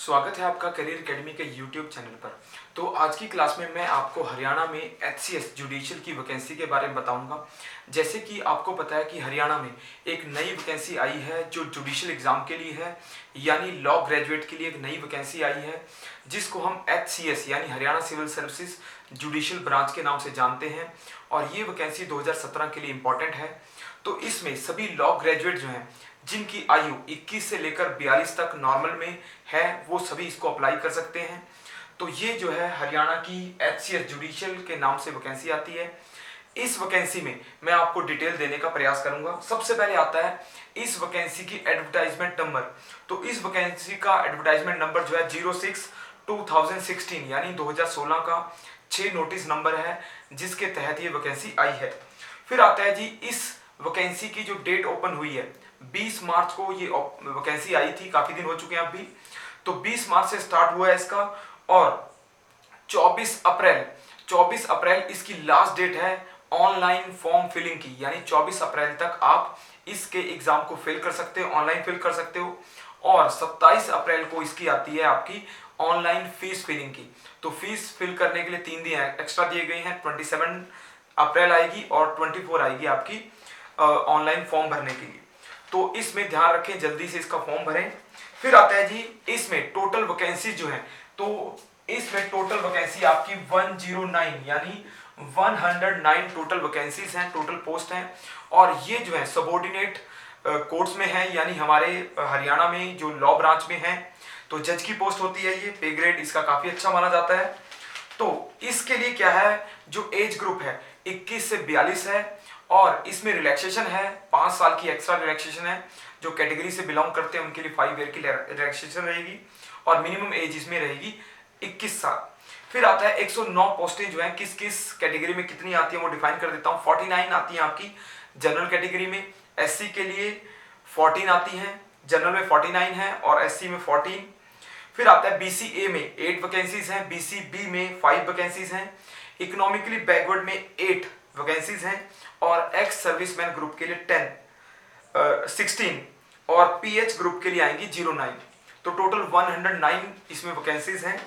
स्वागत है आपका करियर एकेडमी के यूट्यूब चैनल पर। तो आज की क्लास में मैं आपको हरियाणा में एचसीएस जुडिशियल की वैकेंसी के बारे में बताऊंगा। जैसे कि आपको पता है कि हरियाणा में एक नई वैकेंसी आई है जो जुडिशियल एग्जाम के लिए है, यानी लॉ ग्रेजुएट के लिए एक नई वैकेंसी आई है जिसको हम एचसीएस यानी Haryana civil services judicial branch के नाम से जानते हैं। और ये वैकेंसी 2017 के लिए इम्पोर्टेंट है। तो इसमें सभी लॉ ग्रेजुएट जो हैं जिनकी आयु 21 से लेकर 42 तक नॉर्मल में है वो सभी इसको अप्लाई कर सकते हैं। तो ये जो है हरियाणा की एचसीएस जुडिशियल के नाम से वैकेंसी आती है। इस वैकेंसी में मैं आपको डिटेल देने का प्रयास करूंगा। सबसे पहले आता है इस वैकेंसी की एडवर्टाइजमेंट नंबर। तो इस वैकेंसी का एडवर्टाइजमेंट नंबर जो है 06/2016 यानी 2016 का 6 नोटिस नंबर है जिसके तहत ये वैकेंसी आई है। फिर आता है जी इस वैकेंसी की जो डेट ओपन हुई है 20 मार्च को ये वैकेंसी आई थी, काफी दिन हो चुके हैं अभी। तो 20 मार्च से स्टार्ट हुआ है इसका और 24 अप्रैल इसकी लास्ट डेट है ऑनलाइन फॉर्म फिलिंग की, यानी 24 अप्रैल तक आप इसके एग्जाम को फिल कर सकते हो, ऑनलाइन फिल कर सकते हो। और 27 अप्रैल को इसकी आती है आपकी ऑनलाइन फीस फिलिंग की। तो फीस फिल करने के लिए 3 दिन एक्स्ट्रा दिए गए हैं। 27 अप्रैल आएगी और 24 आएगी आपकी ऑनलाइन फॉर्म भरने के लिए। तो इसमें ध्यान रखें, जल्दी से इसका फॉर्म भरें। फिर आता है जी इसमें टोटल वैकेंसी जो है, तो इसमें टोटल वैकेंसी आपकी 109 यानी 109 टोटल वैकेंसीज हैं, टोटल पोस्ट हैं। और ये जो है सबऑर्डिनेट कोर्ट्स में है, यानी हमारे हरियाणा में जो लॉ ब्रांच में है। तो जज की पोस्ट होती है, ये पे ग्रेड इसका काफी अच्छा माना जाता है। तो इसके लिए क्या है, जो एज ग्रुप है 21 से 42 है और इसमें रिलैक्सेशन है, 5 साल की एक्स्ट्रा रिलैक्सेशन है। जो कैटेगरी से बिलोंग करते हैं उनके लिए 5 ईयर की रिलैक्सेशन रहेगी और मिनिमम एज इसमें रहेगी 21 साल। फिर आता है 109 पोस्टें जो है किस किस कैटेगरी में कितनी आती है वो डिफाइन कर देता हूँ। 49 आती है आपकी जनरल कैटेगरी में, एससी के लिए 14 आती हैं, जनरल में 49 है और एससी में 14। फिर आता है बीसीए में 8 वैकेंसीज हैं, बीसीबी में 5 वैकेंसीज हैं, इकोनॉमिकली बैकवर्ड में 8 वैकेंसीज हैं और एक्स सर्विसमैन ग्रुप के लिए 16 और पीएच ग्रुप के लिए आएंगी 09। तो टोटल 109 इसमें वैकेंसीज हैं।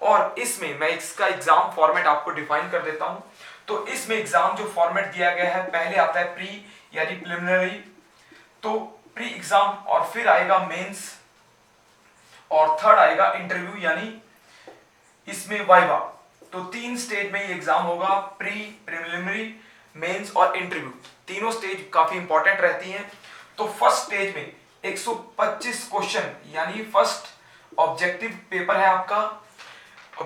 और इसमें मैं इसका एग्जाम फॉर्मेट आपको डिफाइन कर देता हूं। तो इसमें एग्जाम जो फॉर्मेट दिया गया है, पहले आता है प्री यानी प्रिलिमिनरी, तो प्री एग्जाम और फिर आएगा मेंस और थर्ड आएगा इंटरव्यू यानी इसमें वाइवा। तो 3 स्टेज में ये एग्जाम होगा, प्री, प्रिलिमिनरी, मेंस और इंटरव्यू। तीनों स्टेज काफी इंपॉर्टेंट रहती हैं। तो फर्स्ट स्टेज में 125 क्वेश्चन यानी फर्स्ट ऑब्जेक्टिव पेपर है आपका,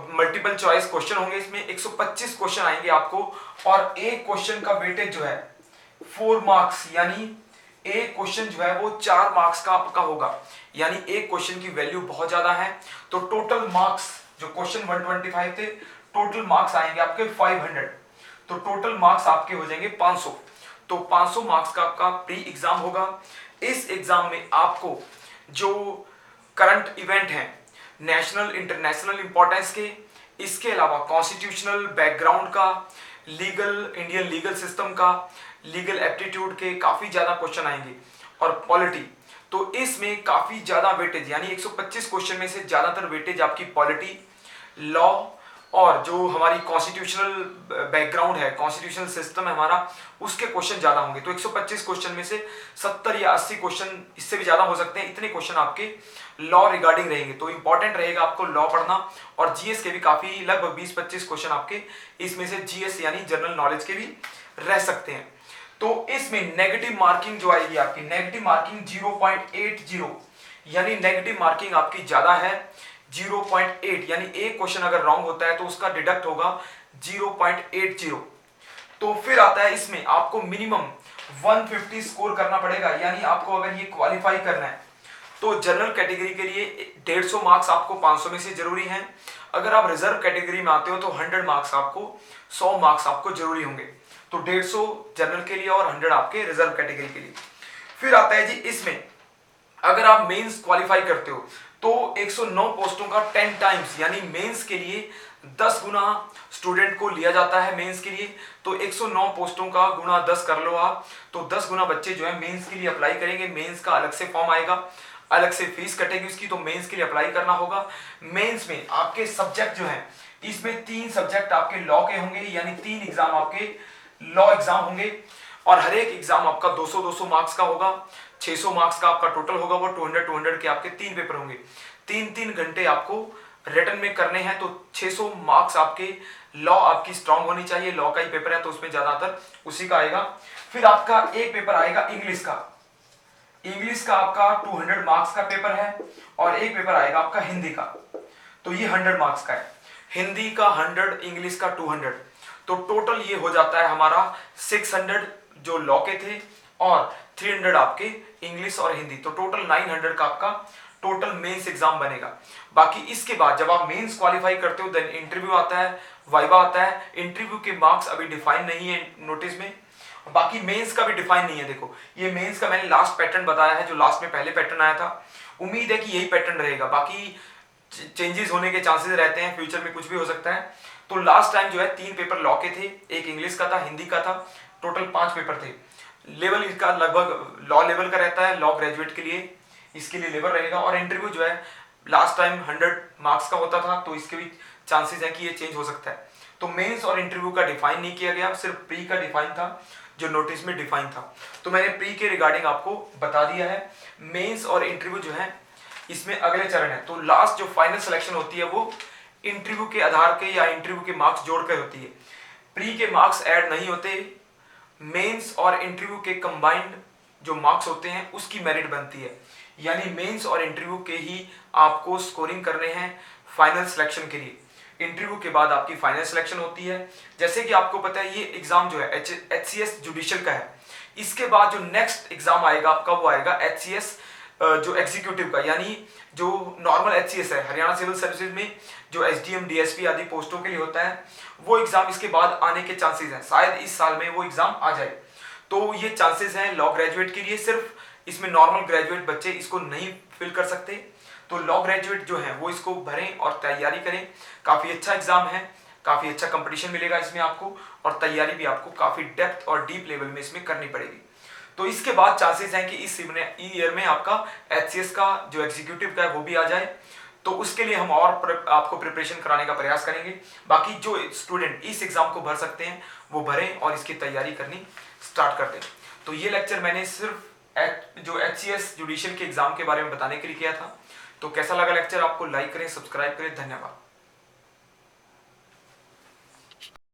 मल्टीपल चॉइस क्वेश्चन होंगे इसमें। 125 क्वेश्चन आएंगे आपको और एक क्वेश्चन का वेटेज जो है 4 मार्क्स, यानी एक क्वेश्चन जो है वो 4 मार्क्स का आपका होगा, यानी एक क्वेश्चन की वैल्यू बहुत ज्यादा है। तो टोटल मार्क्स जो क्वेश्चन 125 थे, टोटल मार्क्स आएंगे आपके 500। तो टोटल मार्क्स आपके हो जाएंगे 500। तो 500 मार्क्स का आपका प्री एग्जाम होगा। इस एग्जाम में आपको जो करंट इवेंट हैं नेशनल इंटरनेशनल इंपॉर्टेंस के, इसके अलावा कॉन्स्टिट्यूशनल बैकग्राउंड का, लीगल इंडियन लीगल सिस्टम का, लीगल एप्टीट्यूड के काफी ज्यादा क्वेश्चन आएंगे और पॉलिटी। तो इसमें काफी ज्यादा वेटेज यानी 125 क्वेश्चन में से ज्यादातर वेटेज आपकी पॉलिटी, लॉ और जो हमारी कॉन्स्टिट्यूशनल बैकग्राउंड है, कॉन्स्टिट्यूशनल सिस्टम है हमारा, उसके क्वेश्चन ज्यादा होंगे। तो 125 क्वेश्चन में से 70 या 80 क्वेश्चन, इससे भी ज्यादा हो सकते हैं, इतने क्वेश्चन आपके लॉ रिगार्डिंग रहेंगे। तो इंपॉर्टेंट रहेगा आपको लॉ पढ़ना। और जीएस के भी काफी लगभग 20-25 क्वेश्चन आपके इसमें से जीएस यानी जनरल नॉलेज के भी रह सकते हैं। तो इसमें नेगेटिव मार्किंग जो आएगी आपकी, नेगेटिव मार्किंग 0.80 यानी नेगेटिव मार्किंग आपकी ज्यादा है 0.8, यानी एक क्वेश्चन अगर रॉन्ग होता है तो उसका डिडक्ट होगा 0.80। तो फिर आता है इसमें आपको मिनिमम 150 स्कोर करना पड़ेगा, यानी आपको अगर ये क्वालिफाई करना है तो जनरल कैटेगरी के लिए 150 मार्क्स आपको 500 में से जरूरी हैं। अगर आप रिजर्व कैटेगरी में आते हो तो 100 मार्क्स आपको, 100 मार्क्स आपको जरूरी होंगे। तो 150 जनरल के लिए और 100 आपके रिजर्व कैटेगरी के लिए। फिर आता है जी इसमें अगर आप मेंस क्वालिफाई करते हो तो 109 पोस्टों का 10 टाइम्स यानी मेंस के लिए 10 गुना स्टूडेंट को लिया जाता है मेंस के लिए। तो 109 पोस्टों का गुना 10 कर लो आप, तो 10 गुना बच्चे जो है मेंस के लिए अप्लाई करेंगे। मेंस का अलग से फॉर्म आएगा, अलग से फीस कटेगी उसकी, तो मेंस के लिए अप्लाई करना होगा। मेंस में आपके सब्जेक्ट जो है, इसमें 3 सब्जेक्ट आपके लॉ के होंगे, यानी 3 एग्जाम आपके लॉ एग्जाम होंगे, और हर एक एग्जाम आपका 200-200 मार्क्स का होगा। 600 मार्क्स का आपका टोटल होगा, वो 200-200 के आपके 3 पेपर होंगे। 3-3 घंटे आपको रिटर्न में करने हैं, तो 600 मार्क्स आपके लॉ आपकी स्ट्रांग होनी चाहिए, लॉ का ही पेपर है तो उसमें ज्यादातर उसी का आएगा। फिर आपका एक पेपर आएगा इंग्लिश का। इंग्लिश का आपका 200 मार्क्स का पेपर है, और एक पेपर आएगा आपका हिंदी का, तो ये 100 मार्क्स का है। हिंदी का 100, इंग्लिश का 200, तो टोटल ये हो जाता है हमारा 600 जो लॉ के थे, और 300 आपके इंग्लिश और हिंदी, तो टोटल 900 का आपका टोटल मेंस एग्जाम बनेगा। बाकी इसके बाद जब आप मेंस क्वालिफाई करते हो, देन इंटरव्यू आता है, वाइवा आता है। इंटरव्यू के मार्क्स अभी डिफाइन नहीं है नोटिस में, बाकी मेंस का भी डिफाइन नहीं है। देखो ये मेंस का मैंने लास्ट पैटर्न बताया है, जो लास्ट में पहले पैटर्न आया था, उम्मीद है कि यही पैटर्न रहेगा। बाकी चेंजेस होने के चांसेस रहते हैं, फ्यूचर में कुछ भी हो सकता है। तो लास्ट टाइम जो है 3 पेपर लॉ के थे, एक इंग्लिश का था, हिंदी का था, टोटल 5 पेपर थे। लेवल इसका लगभग लॉ लेवल का रहता है, लॉ ग्रेजुएट के लिए, इसके लिए लेवल रहेगा। और इंटरव्यू जो है लास्ट टाइम 100 मार्क्स का होता था, तो इसके भी चांसेस है कि ये चेंज हो सकता है। तो मेंस और इंटरव्यू का डिफाइन नहीं किया गया, सिर्फ प्री का डिफाइन था, जो नोटिस में डिफाइन था। तो मैंने प्री के रिगार्डिंग आपको बता दिया है। मेंस और इंटरव्यू जो है इसमें अगले चरण है, तो लास्ट जो फाइनल सिलेक्शन होती है वो इंटरव्यू के आधार के या इंटरव्यू के मार्क्स जोड़कर होती है। प्री के मार्क्स ऐड नहीं होते, मेंस और इंटरव्यू के कंबाइंड जो मार्क्स होते हैं उसकी मेरिट बनती है। यानी मेंस और इंटरव्यू के ही आपको स्कोरिंग करने हैं फाइनल सिलेक्शन के लिए। इंटरव्यू के बाद आपकी फाइनल सिलेक्शन होती है। जैसे कि आपको पता है ये एग्जाम जो है HCS जुडिशियल का है, इसके बाद जो नेक्स्ट एग्जाम आएगा आपका वो आएगा HCS जो एग्जीक्यूटिव का, यानी जो नॉर्मल HCS है हरियाणा सिविल सर्विसेज में, जो SDM DSP आदि पोस्टों के लिए होता है, वो एग्जाम इसके बाद आने के चांसेस हैं। शायद इस साल में वो एग्जाम आ जाए, तो ये चांसेस हैं लॉ ग्रेजुएट के लिए। सिर्फ इसमें नॉर्मल ग्रेजुएट बच्चे इसको नहीं फिल कर सकते, तो लॉ ग्रेजुएट जो है वो इसको भरें और तैयारी करें। काफ़ी अच्छा एग्जाम है, काफ़ी अच्छा कंपटीशन मिलेगा इसमें आपको, और तैयारी भी आपको काफ़ी डेप्थ और डीप लेवल में इसमें करनी पड़ेगी। तो इसके बाद चांसेस हैं कि इस ईयर में आपका HCS का जो एग्जीक्यूटिव का है वो भी आ जाए, तो उसके लिए हम और आपको प्रिपरेशन कराने का प्रयास करेंगे। बाकी जो स्टूडेंट इस एग्जाम को भर सकते हैं वो भरें और इसकी तैयारी करनी स्टार्ट कर दें। तो ये लेक्चर मैंने सिर्फ जो HCS जुडिशियल के एग्जाम के बारे में बताने के लिए किया था। तो कैसा लगा लेक्चर, आपको लाइक करें, सब्सक्राइब करें, धन्यवाद।